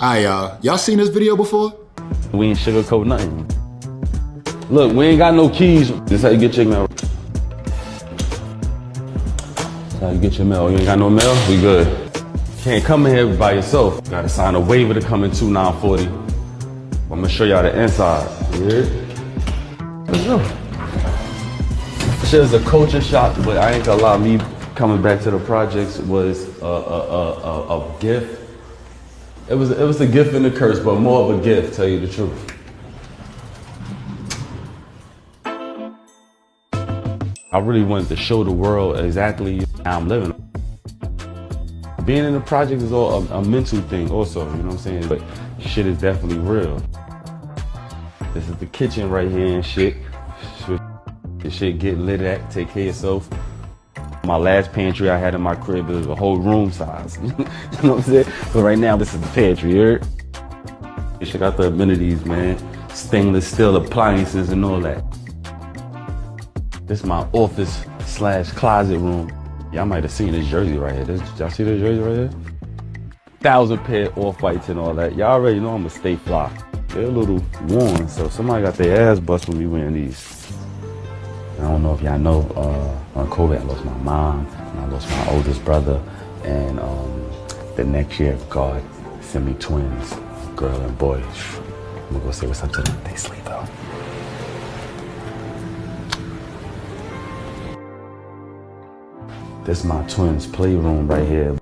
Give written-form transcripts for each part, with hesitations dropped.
Alright, y'all seen this video before? We ain't sugarcoat nothing. Look, we ain't got no keys. This how you get your mail. This how you get your mail. You ain't got no mail? We good. Can't come in here by yourself. Gotta sign a waiver to come in 2940. I'm gonna show y'all the inside. You hear? Let's go. This is a culture shock, but I ain't gonna lie, me coming back to the projects was a gift. It was a gift and a curse, but more of a gift, tell you the truth. I really wanted to show the world exactly how I'm living. Being in the project is all a mental thing also, you know what I'm saying? But shit is definitely real. This is the kitchen right here and shit. This shit get lit at, take care of yourself. My last pantry I had in my crib is a whole room size. You know what I'm saying? But right now this is the pantry, you heard? Check out the amenities, man. Stainless steel appliances and all that. This is my office / closet room. Y'all might have seen this jersey right here. Y'all see this jersey right here? 1,000 pair off-whites and all that. Y'all already know I'm a stay fly. They're a little worn, so somebody got their ass bust when we wearing these. I don't know if y'all know, on COVID, I lost my mom, and I lost my oldest brother, and the next year, God sent me twins, girl and boy. I'm gonna go say what's up to them. They sleep out. This is my twins' playroom right here.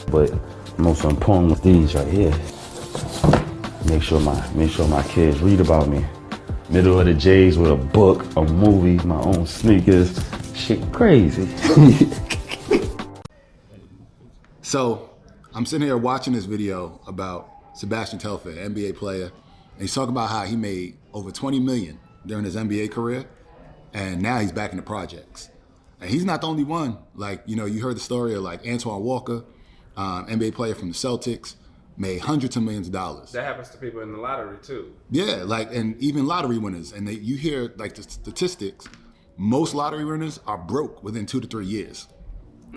But most important was these right here. Make sure my kids read about me. Middle of the J's with a book, a movie, my own sneakers. Shit crazy. So, I'm sitting here watching this video about Sebastian Telfair, NBA player, and he's talking about how he made over 20 million during his NBA career, and now he's back in the projects. And he's not the only one. Like, you know, you heard the story of like Antoine Walker, NBA player from the Celtics, made hundreds of millions of dollars. That happens to people in the lottery too. Yeah, like, and even lottery winners. And you hear like the statistics, most lottery winners are broke within 2 to 3 years.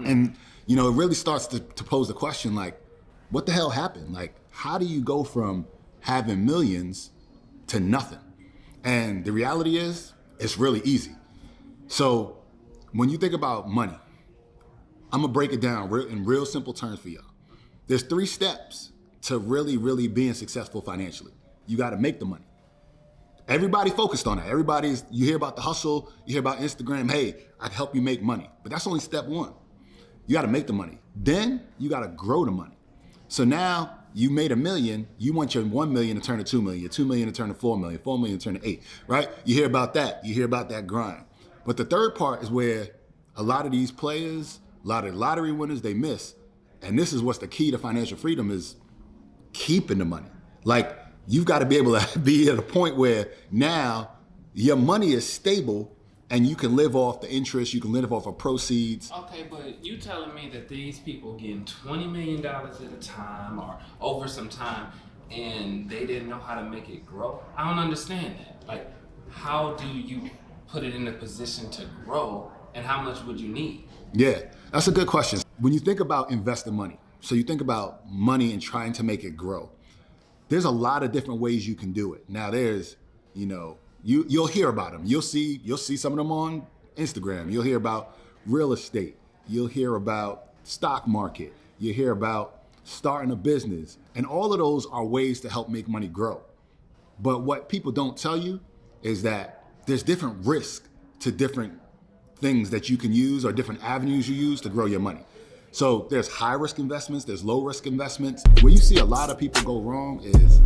And, you know, it really starts to pose the question, like, what the hell happened? Like, how do you go from having millions to nothing? And the reality is, it's really easy. So when you think about money, I'm gonna break it down in real simple terms for y'all. There's 3 steps to really, really being successful financially. You gotta make the money. Everybody focused on that. You hear about the hustle, you hear about Instagram, hey, I can help you make money. But that's only step 1. You gotta make the money. Then you gotta grow the money. So now you made $1 million, you want your 1 million to turn to 2 million, your 2 million to turn to 4 million, 4 million to turn to 8, right? You hear about that, you hear about that grind. But the third part is where a lot of these players, a lot of lottery winners, they miss. And this is what's the key to financial freedom is keeping the money. Like, you've got to be able to be at a point where now your money is stable and you can live off the interest, you can live off of proceeds. Okay, but you telling me that these people getting $20 million at a time or over some time and they didn't know how to make it grow? I don't understand that. Like, how do you put it in a position to grow and how much would you need? Yeah, that's a good question. When you think about investing money, so you think about money and trying to make it grow, there's a lot of different ways you can do it. Now there's, you know, you'll hear about them. You'll see some of them on Instagram. You'll hear about real estate. You'll hear about stock market. You'll hear about starting a business. And all of those are ways to help make money grow. But what people don't tell you is that there's different risk to different things that you can use or different avenues you use to grow your money. So there's high risk investments, there's low risk investments. Where you see a lot of people go wrong is